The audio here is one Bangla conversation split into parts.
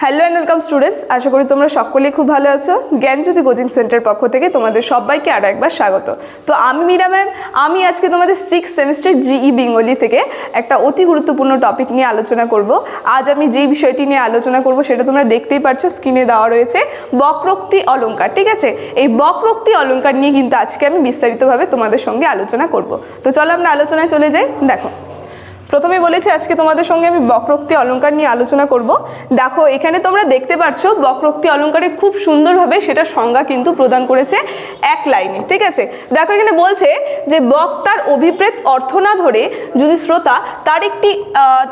হ্যালো অ্যান্ড ওয়েলকাম স্টুডেন্টস, আশা করি তোমরা সকলেই খুব ভালো আছো। জ্ঞানজ্যোতি কোচিং সেন্টার পক্ষ থেকে তোমাদের সবাইকে আরও একবার স্বাগত। তো আমি মীরা ম্যাম, আমি আজকে তোমাদের 6th সেমিস্টার জিই বেঙ্গলি থেকে একটা অতি গুরুত্বপূর্ণ টপিক নিয়ে আলোচনা করব। আজ আমি যেই বিষয়টি নিয়ে আলোচনা করব সেটা তোমরা দেখতেই পাচ্ছ, স্ক্রিনে দেওয়া রয়েছে বক্রোক্তি অলঙ্কার। ঠিক আছে, এই বক্রোক্তি অলঙ্কার নিয়ে কিন্তু আজকে আমি বিস্তারিতভাবে তোমাদের সঙ্গে আলোচনা করব। তো চলো আমরা আলোচনায় চলে যাই। দেখো, প্রথমে বলেছি আজকে তোমাদের সঙ্গে আমি বক্রোক্তি অলঙ্কার নিয়ে আলোচনা করব। দেখো, এখানে তোমরা দেখতে পাচ্ছ বক্রোক্তি অলঙ্কারে খুব সুন্দরভাবে সেটা সংজ্ঞা কিন্তু প্রদান করেছে এক লাইনে। ঠিক আছে, দেখো এখানে বলছে যে বক্তার অভিপ্রেত অর্থ না ধরে যদি শ্রোতা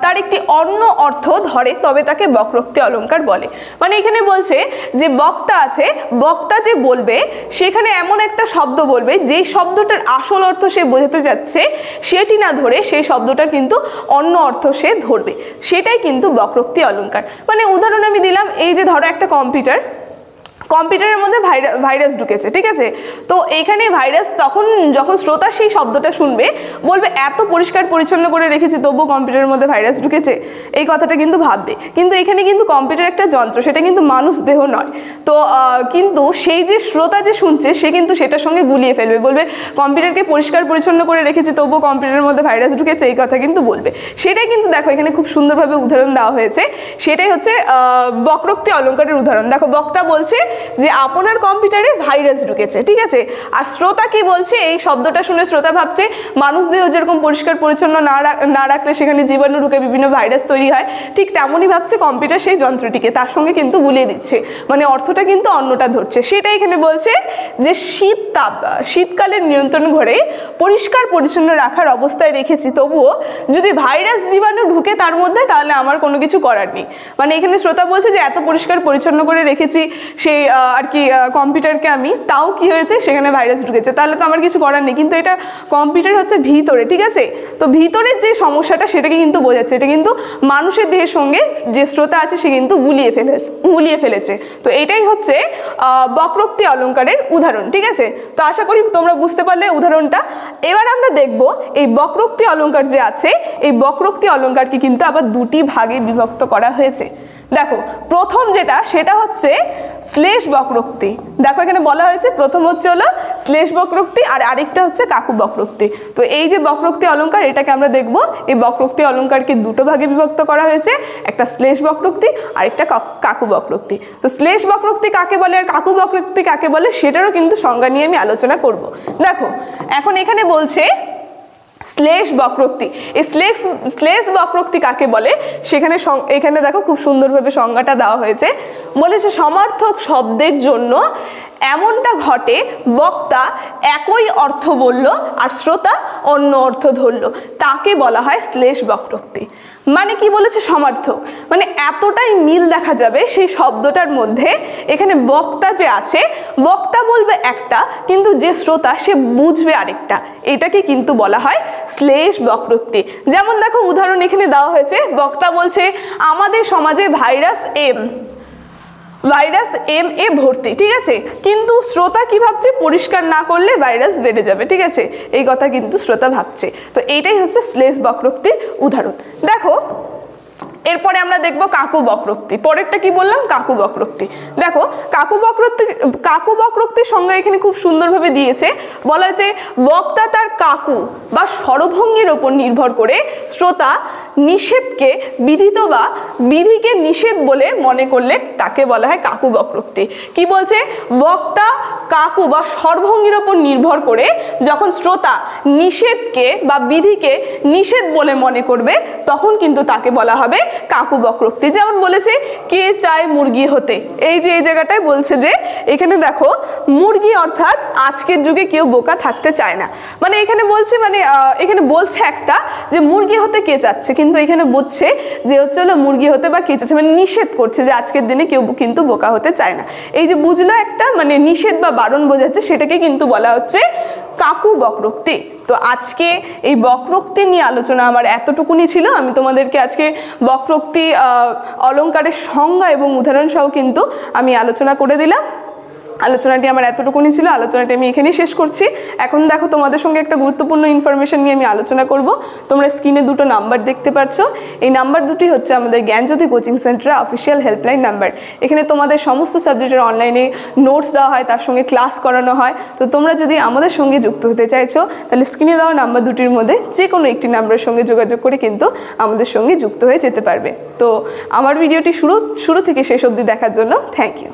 তার একটি অন্য অর্থ ধরে তবে তাকে বক্রোক্তি অলঙ্কার বলে। মানে এখানে বলছে যে বক্তা আছে, বক্তা যে বলবে সেখানে এমন একটা শব্দ বলবে যেই শব্দটার আসল অর্থ সে বোঝাতে যাচ্ছে সেটি না ধরে সেই শব্দটা কিন্তু অন্য অর্থ সে ধরবে, সেটাই কিন্তু বক্রোক্তি অলঙ্কার। মানে উদাহরণ আমি দিলাম, এই যে ধরো একটা কম্পিউটারের মধ্যে ভাইরাস ঢুকেছে। ঠিক আছে, তো এখানে ভাইরাস যখন শ্রোতা সেই শব্দটা শুনবে বলবে এত পরিষ্কার পরিচ্ছন্ন করে রেখেছি তবুও কম্পিউটারের মধ্যে ভাইরাস ঢুকেছে, এই কথাটা কিন্তু ভাববে। কিন্তু এখানে কিন্তু কম্পিউটার একটা যন্ত্র, সেটা কিন্তু মানুষ দেহ নয়। তো কিন্তু সেই যে শ্রোতা যে শুনছে সে কিন্তু সেটার সঙ্গে গুলিয়ে ফেলবে, বলবে কম্পিউটারকে পরিষ্কার পরিচ্ছন্ন করে রেখেছি তবুও কম্পিউটারের মধ্যে ভাইরাস ঢুকেছে, এই কথা কিন্তু বলবে। সেটাই কিন্তু দেখো এখানে খুব সুন্দরভাবে উদাহরণ দেওয়া হয়েছে, সেটাই হচ্ছে বক্রোক্তি অলঙ্কারের উদাহরণ। দেখো, বক্তা বলছে যে আপনার কম্পিউটারে ভাইরাস ঢুকেছে। ঠিক আছে, আর শ্রোতা কি বলছে, এই শব্দটা শুনে শ্রোতা ভাবছে মানুষ দেহ যেরকম পরিষ্কার পরিচ্ছন্ন না রাখলে সেখানে জীবাণু ঢুকে বিভিন্ন ভাইরাস তৈরি হয়, ঠিক তেমনই ভাবছে কম্পিউটার সেই যন্ত্রটিকে, তার সঙ্গে কিন্তু গুলিয়ে দিচ্ছে, মানে অর্থটা কিন্তু অন্যটা ধরছে। সেটাই এখানে বলছে যে শীতকালের নিয়ন্ত্রণ ঘরে পরিষ্কার পরিচ্ছন্ন রাখার অবস্থায় রেখেছি তবুও যদি ভাইরাস জীবাণু ঢুকে তার মধ্যে, তাহলে আমার কোনো কিছু করার নেই। মানে এখানে শ্রোতা বলছে যে এত পরিষ্কার পরিচ্ছন্ন করে রেখেছি সেই আর কি কম্পিউটারকে আমি, তাও কি হয়েছে সেখানে ভাইরাস ঢুকেছে, তাহলে তো আমার কিছু করার নেই। কিন্তু এটা কম্পিউটার হচ্ছে ভিতরে। ঠিক আছে, তো ভিতরের যে সমস্যাটা সেটাকে কিন্তু বোঝাচ্ছে, এটা কিন্তু মানুষের দেহের সঙ্গে যে শ্রোতা আছে সে কিন্তু গুলিয়ে ফেলেছে। তো এটাই হচ্ছে বক্রোক্তি অলঙ্কারের উদাহরণ। ঠিক আছে, তো আশা করি তোমরা বুঝতে পারলে উদাহরণটা। এবার আমরা দেখব এই বক্রোক্তি অলঙ্কার যে আছে, এই বক্রোক্তি অলঙ্কারকে কিন্তু আবার দুটি ভাগে বিভক্ত করা হয়েছে। দেখো, প্রথম যেটা সেটা হচ্ছে শ্লেষ বক্রোক্তি। দেখো এখানে বলা হয়েছে প্রথম হলো শ্লেষ বক্রোক্তি আর আরেকটা হচ্ছে কাকু বক্রোক্তি। তো এই যে বক্রোক্তি অলঙ্কার, এটাকে আমরা দেখব। এই বক্রোক্তি অলঙ্কারকে দুটো ভাগে বিভক্ত করা হয়েছে, একটা শ্লেষ বক্রোক্তি আর একটা কাকু বক্রোক্তি। তো শ্লেষ বক্রোক্তি কাকে বলে আর কাকু বক্রোক্তি কাকে বলে সেটারও কিন্তু সংজ্ঞা নিয়ে আমি আলোচনা করব। দেখো, এখন এখানে বলছে শ্লেষ বক্রোক্তি। এই শ্লেষ বক্রোক্তি কাকে বলে এখানে দেখো খুব সুন্দরভাবে সংজ্ঞাটা দেওয়া হয়েছে। বলেছে সমার্থক শব্দের জন্য এমনটা ঘটে বক্তা একই অর্থ বলল আর শ্রোতা অন্য অর্থ ধরল, তাকে বলা হয় শ্লেষ বক্রোক্তি। মানে কি বলেছে, সমার্থক, মানে এতটাই মিল দেখা যাবে সেই শব্দটার মধ্যে। এখানে বক্তা যে আছে, বক্তা বলবে একটা কিন্তু যে শ্রোতা সে বুঝবে আরেকটা, এটাকে কিন্তু বলা হয় শ্লেষ বক্রোক্তি। যেমন দেখো উদাহরণ এখানে দেওয়া হয়েছে, বক্তা বলছে আমাদের সমাজে ভাইরাস এম এ ভর্তি। ঠিক আছে, কিন্তু শ্রোতা কি ভাবছে, পরিষ্কার না করলে ভাইরাস বেড়ে যাবে। ঠিক আছে, এই কথা কিন্তু শ্রোতা ভাবছে। তো এইটাই হচ্ছে শ্লেষ বক্রোক্তির উদাহরণ। দেখো, এরপরে আমরা দেখব কাকু বক্রোক্তি। পরেরটা কি বললাম, কাকু বক্রোক্তি। দেখো, কাকু বক্রোক্তির সংজ্ঞা এখানে খুব সুন্দরভাবে দিয়েছে। বলা হয়েছে বক্তা তার কাকু বা স্বরভঙ্গির ওপর নির্ভর করে শ্রোতা নিষেধকে বিধিত বা বিধিকে নিষেধ বলে মনে করলে তাকে বলা হয় কাকু বক্রোক্তি। কি বলছে, বক্তা কাকু বা স্বরভঙ্গির ওপর নির্ভর করে যখন শ্রোতা নিষেধকে বা বিধিকে নিষেধ বলে মনে করবে তখন কিন্তু তাকে বলা হবে কাকু বক্রোক্তি। যেমন বলেছে কে চায় মুরগি হতে, এই যে এই জায়গাটায় বলছে যে এখানে দেখো মুরগি অর্থাৎ আজকের যুগে কেউ বোকা থাকতে চায় না। মানে এখানে বলছে এখানে বলছে একটা যে মুরগি হতে কে চাচ্ছে, কিন্তু এখানে বুঝছে যে হচ্ছে হলো মুরগি হতে বা কে চাচ্ছে, মানে নিষেধ করছে যে আজকের দিনে কেউ কিন্তু বোকা হতে চায় না। এই যে বুঝলো একটা, মানে নিষেধ বা বারণ বোঝাচ্ছে, সেটাকে কিন্তু বলা হচ্ছে কাকু বক্রোক্তি। তো আজকে এই বক্রোক্তি নিয়ে আলোচনা আমার এতটুকুনি ছিল। আমি তোমাদেরকে আজকে বক্রোক্তি অলঙ্কারের সংজ্ঞা এবং উদাহরণ সহ কিন্তু আমি আলোচনা করে দিলাম। আলোচনাটি আমার এতটুকুনি ছিল, আলোচনাটি আমি এখানেই শেষ করছি। এখন দেখো তোমাদের সঙ্গে একটা গুরুত্বপূর্ণ ইনফরমেশন নিয়ে আমি আলোচনা করব। তোমরা স্ক্রিনে দুটো নাম্বার দেখতে পাচ্ছ, এই নাম্বার দুটি হচ্ছে আমাদের জ্ঞানজ্যোতি কোচিং সেন্টারের অফিসিয়াল হেল্পলাইন নাম্বার। এখানে তোমাদের সমস্ত সাবজেক্টের অনলাইনে নোটস দেওয়া হয়, তার সঙ্গে ক্লাস করানো হয়। তো তোমরা যদি আমাদের সঙ্গে যুক্ত হতে চাইছো তাহলে স্ক্রিনে দেওয়া নাম্বার দুটির মধ্যে যে কোনো একটি নাম্বারের সঙ্গে যোগাযোগ করে কিন্তু আমাদের সঙ্গে যুক্ত হয়ে যেতে পারবে। তো আমার ভিডিওটি শুরু থেকে শেষ অবধি দেখার জন্য থ্যাংক ইউ।